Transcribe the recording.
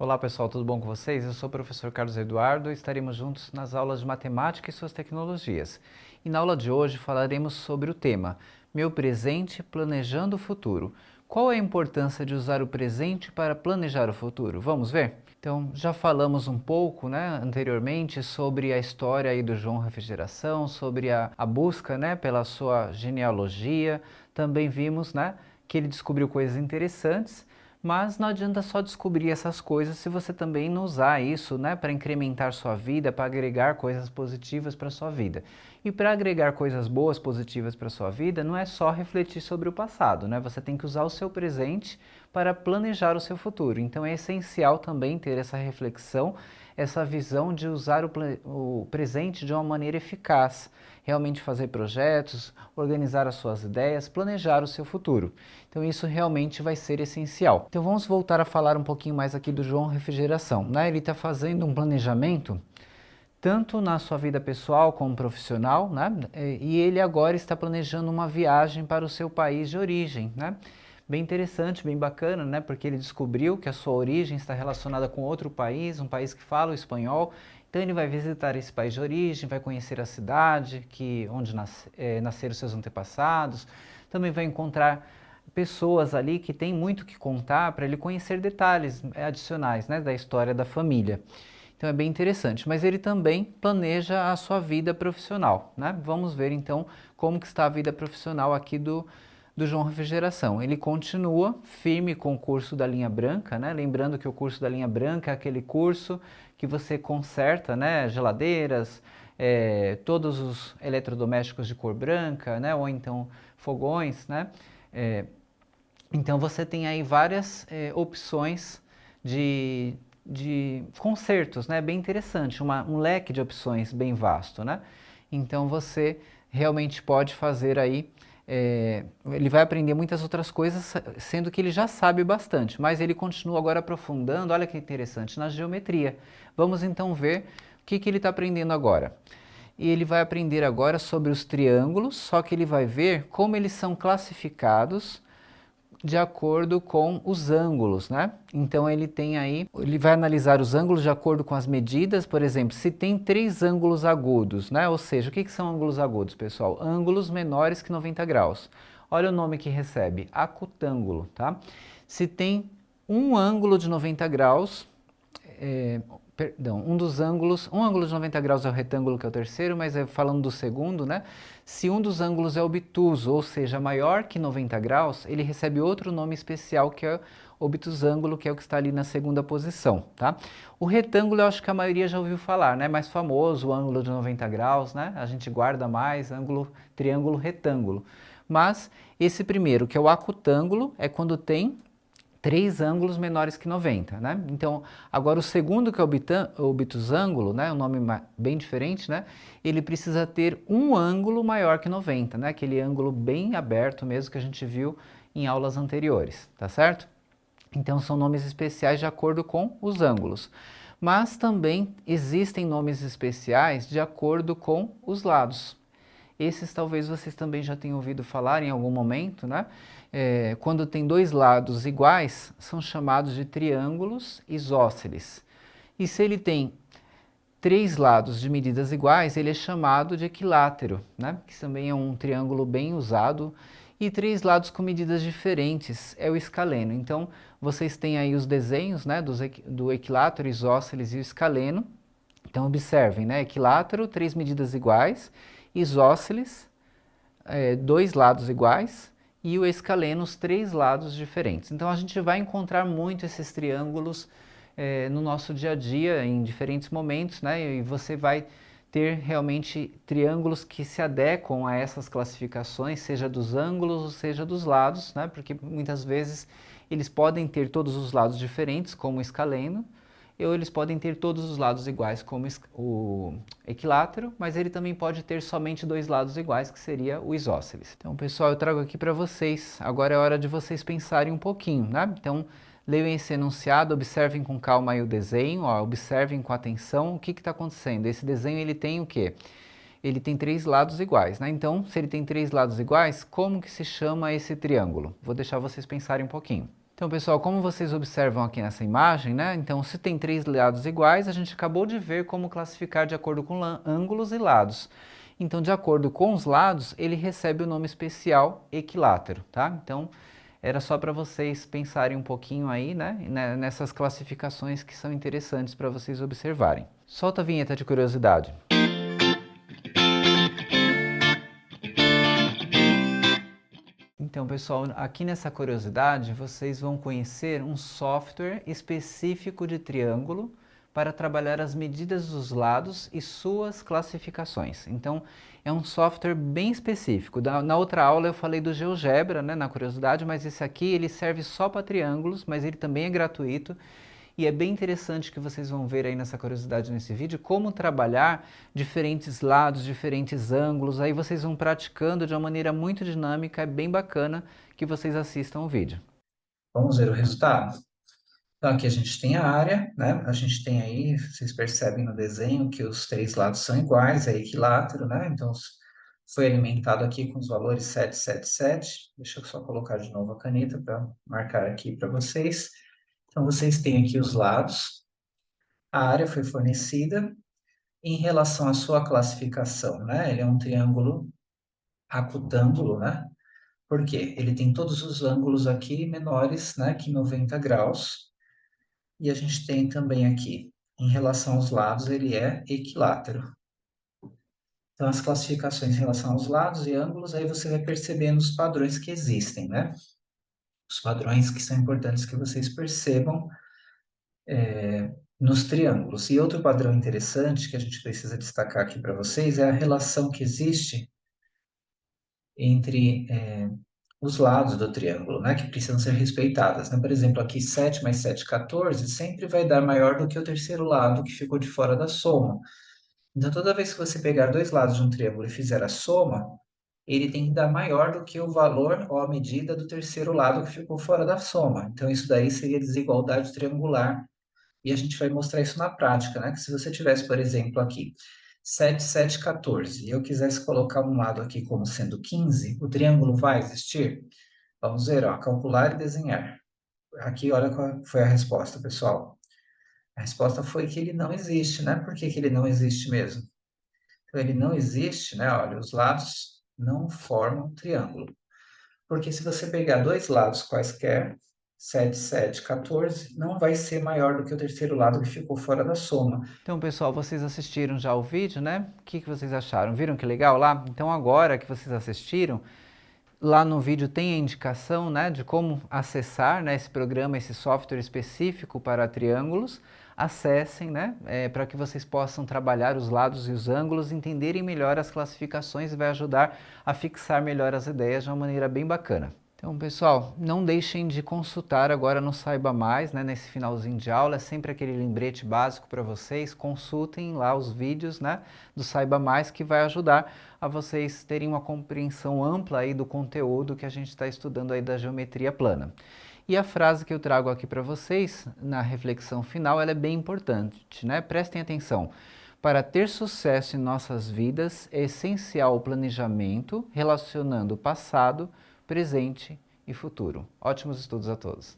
Olá pessoal, tudo bom com vocês? Eu sou o professor Carlos Eduardo e estaremos juntos nas aulas de matemática e suas tecnologias. E na aula de hoje falaremos sobre o tema Meu presente planejando o futuro. Qual é a importância de usar o presente para planejar o futuro? Vamos ver? Então, já falamos um pouco, anteriormente sobre a história aí do João Refrigeração, sobre a busca, pela sua genealogia. Também vimos, que ele descobriu coisas interessantes, mas não adianta só descobrir essas coisas se você também não usar isso, para incrementar sua vida, para agregar coisas positivas para sua vida. E para agregar coisas boas, positivas para sua vida, não é só refletir sobre o passado, Você tem que usar o seu presente para planejar o seu futuro. Então é essencial também ter essa reflexão, essa visão de usar o presente de uma maneira eficaz, realmente fazer projetos, organizar as suas ideias, planejar o seu futuro. Então isso realmente vai ser essencial. Então vamos voltar a falar um pouquinho mais aqui do João Refrigeração, Ele está fazendo um planejamento tanto na sua vida pessoal como profissional, E ele agora está planejando uma viagem para o seu país de origem, Bem interessante, bem bacana, Porque ele descobriu que a sua origem está relacionada com outro país, um país que fala o espanhol. Então ele vai visitar esse país de origem, vai conhecer a cidade onde nasceram seus antepassados. Também vai encontrar pessoas ali que têm muito que contar para ele conhecer detalhes adicionais, da história da família. Então é bem interessante, mas ele também planeja a sua vida profissional, Vamos ver então como que está a vida profissional aqui do João Refrigeração. Ele continua firme com o curso da linha branca, Lembrando que o curso da linha branca é aquele curso que você conserta, geladeiras, todos os eletrodomésticos de cor branca, Ou então fogões, Então você tem aí várias opções de concertos, bem interessante, um leque de opções bem vasto, Então você realmente pode fazer aí, ele vai aprender muitas outras coisas, sendo que ele já sabe bastante, mas ele continua agora aprofundando, olha que interessante, na geometria. Vamos então ver o que ele está aprendendo agora. E ele vai aprender agora sobre os triângulos, só que ele vai ver como eles são classificados de acordo com os ângulos, Então ele vai analisar os ângulos de acordo com as medidas, por exemplo, se tem 3 ângulos agudos, Ou seja, o que são ângulos agudos, pessoal? Ângulos menores que 90 graus. Olha o nome que recebe, acutângulo, Se tem um ângulo de 90 graus, um ângulo de 90 graus é o retângulo, que é o terceiro, mas falando do segundo, Se um dos ângulos é obtuso, ou seja, maior que 90 graus, ele recebe outro nome especial, que é obtusângulo, que é o que está ali na segunda posição, O retângulo eu acho que a maioria já ouviu falar, Mais famoso, o ângulo de 90 graus, A gente guarda mais, triângulo, retângulo. Mas esse primeiro, que é o acutângulo, é quando tem 3 ângulos menores que 90, Então, agora o segundo, que é o obtusângulo, um nome bem diferente, Ele precisa ter um ângulo maior que 90, Aquele ângulo bem aberto mesmo que a gente viu em aulas anteriores, tá certo? Então, são nomes especiais de acordo com os ângulos. Mas também existem nomes especiais de acordo com os lados. Esses talvez vocês também já tenham ouvido falar em algum momento, quando tem 2 lados iguais, são chamados de triângulos isósceles. E se ele tem 3 lados de medidas iguais, ele é chamado de equilátero, que também é um triângulo bem usado. E 3 lados com medidas diferentes é o escaleno. Então, vocês têm aí os desenhos, do equilátero, isósceles e o escaleno. Então, observem, equilátero, 3 medidas iguais, isósceles, 2 lados iguais, e o escaleno, os 3 lados diferentes. Então a gente vai encontrar muito esses triângulos no nosso dia a dia, em diferentes momentos, E você vai ter realmente triângulos que se adequam a essas classificações, seja dos ângulos ou seja dos lados, Porque muitas vezes eles podem ter todos os lados diferentes, como o escaleno, ou eles podem ter todos os lados iguais, como o equilátero, mas ele também pode ter somente 2 lados iguais, que seria o isósceles. Então, pessoal, eu trago aqui para vocês. Agora é hora de vocês pensarem um pouquinho, Então, leiam esse enunciado, observem com calma aí o desenho, observem com atenção o que está acontecendo. Esse desenho, ele tem o quê? Ele tem 3 lados iguais, Então, se ele tem 3 lados iguais, como que se chama esse triângulo? Vou deixar vocês pensarem um pouquinho. Então, pessoal, como vocês observam aqui nessa imagem, né? Então, se tem três lados iguais, a gente acabou de ver como classificar de acordo com ângulos e lados. Então, de acordo com os lados, ele recebe o nome especial equilátero, tá? Então, era só para vocês pensarem um pouquinho aí, né? Nessas classificações que são interessantes para vocês observarem. Solta a vinheta de curiosidade. Então, pessoal, aqui nessa curiosidade, vocês vão conhecer um software específico de triângulo para trabalhar as medidas dos lados e suas classificações. Então, é um software bem específico. Na outra aula eu falei do GeoGebra, né, na curiosidade, mas esse aqui ele serve só para triângulos, mas ele também é gratuito. E é bem interessante que vocês vão ver aí nessa curiosidade nesse vídeo como trabalhar diferentes lados, diferentes ângulos. Aí vocês vão praticando de uma maneira muito dinâmica, é bem bacana que vocês assistam o vídeo. Vamos ver o resultado? Então, aqui a gente tem a área, né? A gente tem aí, vocês percebem no desenho que os três lados são iguais, é equilátero, né? Então, foi alimentado aqui com os valores 777. Deixa eu só colocar de novo a caneta para marcar aqui para vocês. Então, vocês têm aqui os lados. A área foi fornecida em relação à sua classificação, né? Ele é um triângulo acutângulo, né? Por quê? Ele tem todos os ângulos aqui menores, né, que 90 graus. E a gente tem também aqui, em relação aos lados, ele é equilátero. Então, as classificações em relação aos lados e ângulos, aí você vai percebendo os padrões que existem, né? Os padrões que são importantes que vocês percebam nos triângulos. E outro padrão interessante que a gente precisa destacar aqui para vocês é a relação que existe entre os lados do triângulo, né, que precisam ser respeitadas, né? Por exemplo, aqui 7 mais 7, 14, sempre vai dar maior do que o terceiro lado que ficou de fora da soma. Então, toda vez que você pegar dois lados de um triângulo e fizer a soma, ele tem que dar maior do que o valor ou a medida do terceiro lado que ficou fora da soma. Então, isso daí seria desigualdade triangular. E a gente vai mostrar isso na prática, né? Que se você tivesse, por exemplo, aqui 7, 7, 14, e eu quisesse colocar um lado aqui como sendo 15, o triângulo vai existir? Vamos ver, ó, calcular e desenhar. Aqui, olha qual foi a resposta, pessoal. A resposta foi que ele não existe, né? Por que que ele não existe mesmo? Então, ele não existe, né? Olha, os lados não formam um triângulo. Porque se você pegar dois lados quaisquer, 7, 7, 14, não vai ser maior do que o terceiro lado que ficou fora da soma. Então, pessoal, vocês assistiram já o vídeo, né? O que vocês acharam? Viram que legal lá? Então, agora que vocês assistiram, lá no vídeo tem a indicação, né, de como acessar, né, esse programa, esse software específico para triângulos. Acessem, né, para que vocês possam trabalhar os lados e os ângulos, entenderem melhor as classificações e vai ajudar a fixar melhor as ideias de uma maneira bem bacana. Então, pessoal, não deixem de consultar agora no Saiba Mais, né, nesse finalzinho de aula, é sempre aquele lembrete básico para vocês, consultem lá os vídeos, né, do Saiba Mais, que vai ajudar a vocês terem uma compreensão ampla aí do conteúdo que a gente está estudando aí da geometria plana. E a frase que eu trago aqui para vocês, na reflexão final, ela é bem importante, né? Prestem atenção. Para ter sucesso em nossas vidas, é essencial o planejamento relacionando o passado, presente e futuro. Ótimos estudos a todos!